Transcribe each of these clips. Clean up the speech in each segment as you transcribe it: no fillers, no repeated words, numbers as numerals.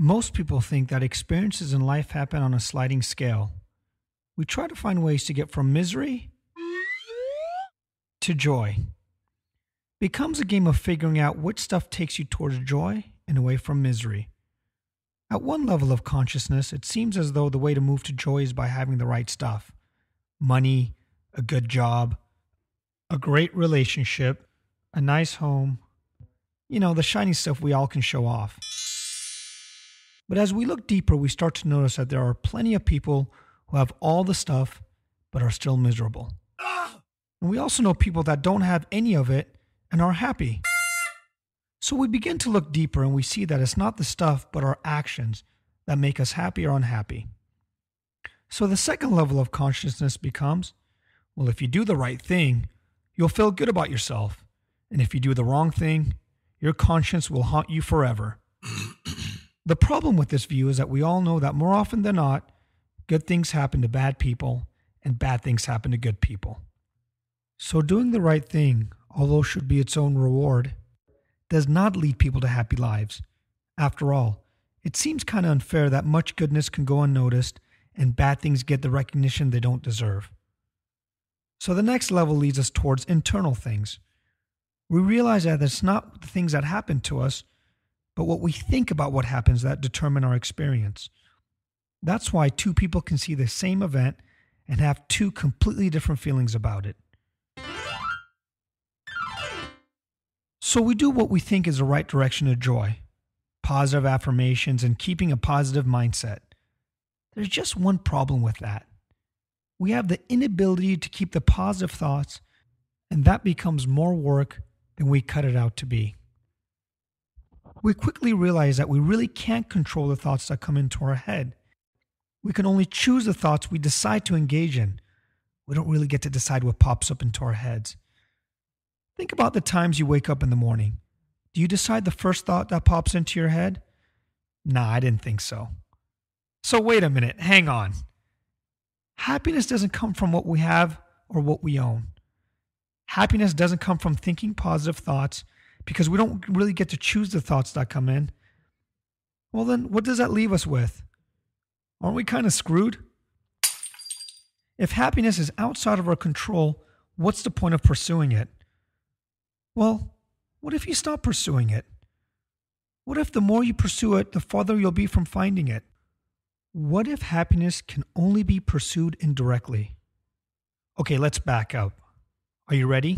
Most people think that experiences in life happen on a sliding scale. We try to find ways to get from misery to joy. It becomes a game of figuring out which stuff takes you towards joy and away from misery. At one level of consciousness, it seems as though the way to move to joy is by having the right stuff: money, a good job, a great relationship, a nice home, the shiny stuff we all can show off. But as we look deeper, we start to notice that there are plenty of people who have all the stuff but are still miserable. And we also know people that don't have any of it and are happy. So we begin to look deeper and we see that it's not the stuff but our actions that make us happy or unhappy. So the second level of consciousness becomes, well, if you do the right thing, you'll feel good about yourself. And if you do the wrong thing, your conscience will haunt you forever. The problem with this view is that we all know that more often than not, good things happen to bad people and bad things happen to good people. So doing the right thing, although should be its own reward, does not lead people to happy lives. After all, it seems kind of unfair that much goodness can go unnoticed and bad things get the recognition they don't deserve. So the next level leads us towards internal things. We realize that it's not the things that happen to us, but what we think about what happens that determine our experience. That's why two people can see the same event and have two completely different feelings about it. So we do what we think is the right direction of joy, positive affirmations, and keeping a positive mindset. There's just one problem with that. We have the inability to keep the positive thoughts, and that becomes more work than we cut it out to be. We quickly realize that we really can't control the thoughts that come into our head. We can only choose the thoughts we decide to engage in. We don't really get to decide what pops up into our heads. Think about the times you wake up in the morning. Do you decide the first thought that pops into your head? Nah, I didn't think so. So wait a minute, hang on. Happiness doesn't come from what we have or what we own. Happiness doesn't come from thinking positive thoughts because we don't really get to choose the thoughts that come in. Well then, what does that leave us with? Aren't we kind of screwed? If happiness is outside of our control, what's the point of pursuing it? Well, what if you stop pursuing it? What if the more you pursue it, the farther you'll be from finding it? What if happiness can only be pursued indirectly? Okay, let's back up. Are you ready?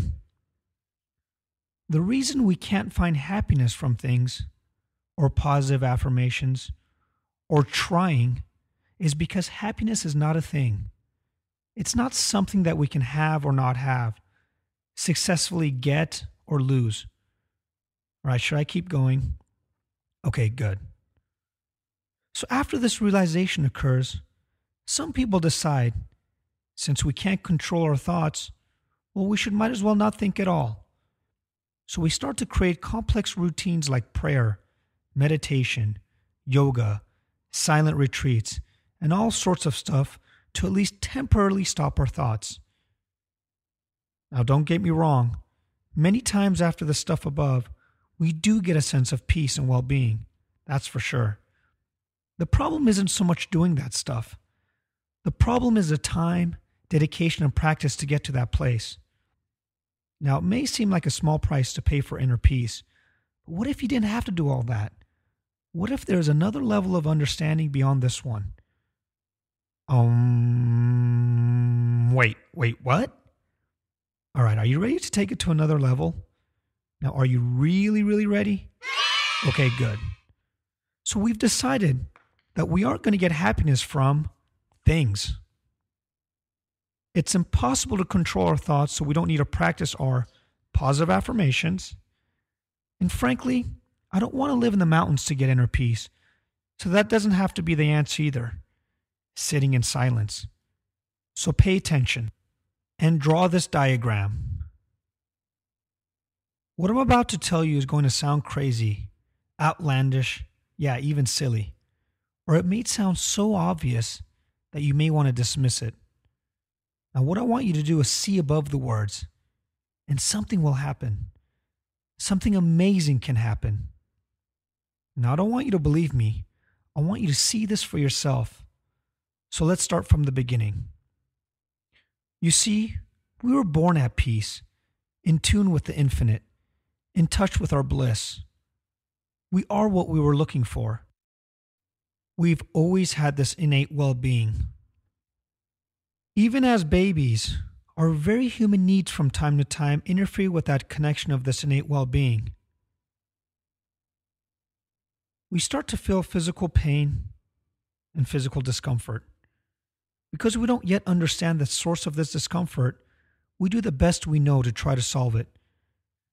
The reason we can't find happiness from things, or positive affirmations, or trying, is because happiness is not a thing. It's not something that we can have or not have, successfully get or lose. All right, should I keep going? Okay, good. So after this realization occurs, some people decide, since we can't control our thoughts, well, we might as well not think at all. So we start to create complex routines like prayer, meditation, yoga, silent retreats, and all sorts of stuff to at least temporarily stop our thoughts. Now, don't get me wrong. Many times after the stuff above, we do get a sense of peace and well-being. That's for sure. The problem isn't so much doing that stuff. The problem is the time, dedication, and practice to get to that place. Now, it may seem like a small price to pay for inner peace, but what if you didn't have to do all that? What if there's another level of understanding beyond this one? Wait, what? All right, are you ready to take it to another level? Now, are you really, really ready? Okay, good. So we've decided that we aren't going to get happiness from things. It's impossible to control our thoughts, so we don't need to practice our positive affirmations. And frankly, I don't want to live in the mountains to get inner peace, so that doesn't have to be the answer either. Sitting in silence. So pay attention and draw this diagram. What I'm about to tell you is going to sound crazy, outlandish, yeah, even silly. Or it may sound so obvious that you may want to dismiss it. Now, what I want you to do is see above the words, and something will happen. Something amazing can happen. Now, I don't want you to believe me. I want you to see this for yourself. So let's start from the beginning. You see, we were born at peace, in tune with the infinite, in touch with our bliss. We are what we were looking for. We've always had this innate well-being. Even as babies, our very human needs from time to time interfere with that connection of this innate well-being. We start to feel physical pain and physical discomfort. Because we don't yet understand the source of this discomfort, we do the best we know to try to solve it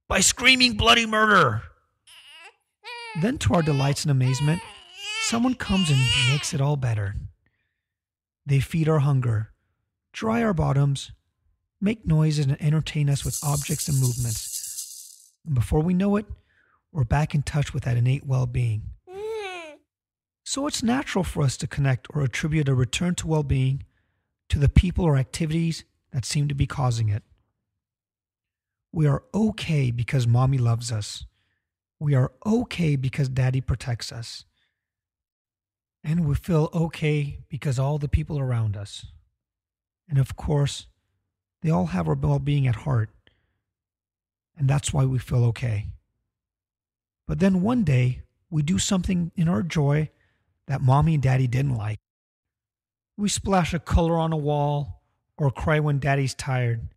by screaming bloody murder. Then, to our delights and amazement, someone comes and makes it all better. They feed our hunger, dry our bottoms, make noises, and entertain us with objects and movements. And before we know it, we're back in touch with that innate well-being. So it's natural for us to connect or attribute a return to well-being to the people or activities that seem to be causing it. We are okay because mommy loves us. We are okay because daddy protects us. And we feel okay because all the people around us. And of course, they all have our well-being at heart. And that's why we feel okay. But then one day, we do something in our joy that mommy and daddy didn't like. We splash a color on a wall or cry when daddy's tired.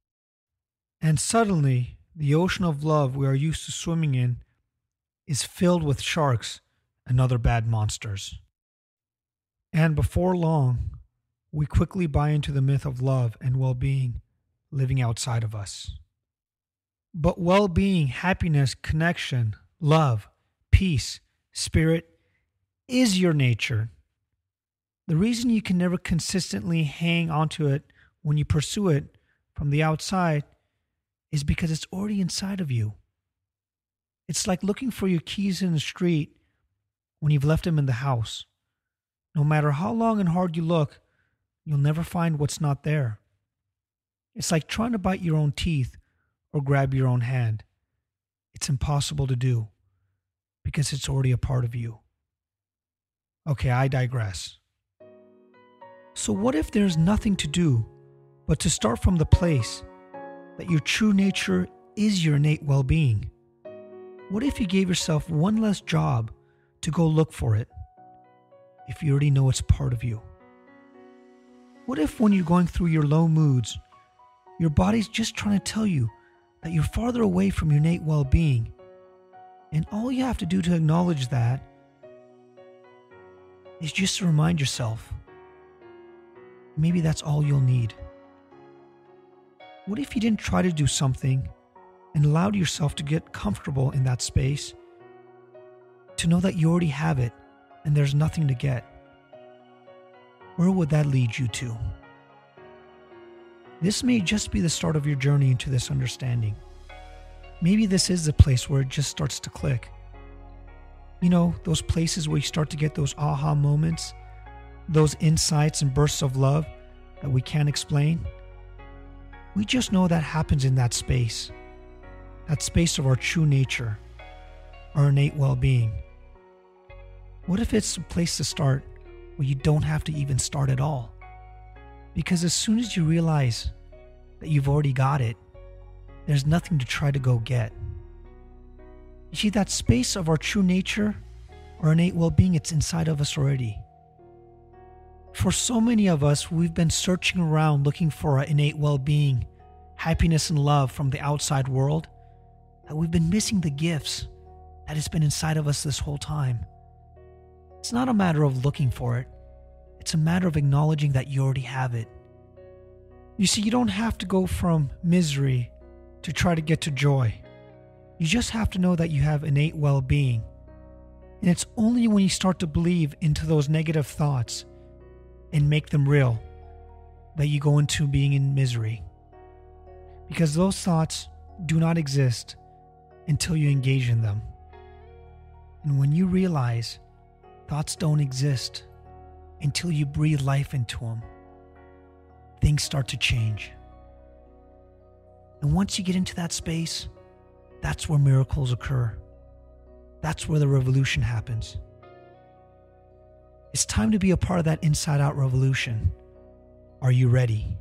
And suddenly, the ocean of love we are used to swimming in is filled with sharks and other bad monsters. And before long, we quickly buy into the myth of love and well-being living outside of us. But well-being, happiness, connection, love, peace, spirit is your nature. The reason you can never consistently hang onto it when you pursue it from the outside is because it's already inside of you. It's like looking for your keys in the street when you've left them in the house. No matter how long and hard you look, you'll never find what's not there. It's like trying to bite your own teeth or grab your own hand. It's impossible to do because it's already a part of you. Okay, I digress. So what if there's nothing to do but to start from the place that your true nature is your innate well-being? What if you gave yourself one less job to go look for it if you already know it's part of you? What if when you're going through your low moods, your body's just trying to tell you that you're farther away from your innate well-being, and all you have to do to acknowledge that is just to remind yourself, maybe that's all you'll need. What if you didn't try to do something and allowed yourself to get comfortable in that space, to know that you already have it and there's nothing to get? Where would that lead you to? This may just be the start of your journey into this understanding. Maybe this is the place where it just starts to click. You know, those places where you start to get those aha moments, those insights and bursts of love that we can't explain. We just know that happens in that space of our true nature, our innate well-being. What if it's a place to start where you don't have to even start at all? Because as soon as you realize that you've already got it, there's nothing to try to go get. You see, that space of our true nature, our innate well-being, it's inside of us already. For so many of us, we've been searching around looking for our innate well-being, happiness and love from the outside world, that we've been missing the gifts that has been inside of us this whole time. It's not a matter of looking for it. It's a matter of acknowledging that you already have it. You see, you don't have to go from misery to try to get to joy. You just have to know that you have innate well-being. And it's only when you start to believe into those negative thoughts and make them real that you go into being in misery. Because those thoughts do not exist until you engage in them. And when you realize thoughts don't exist until you breathe life into them, things start to change. And once you get into that space, that's where miracles occur. That's where the revolution happens. It's time to be a part of that inside out revolution. Are you ready?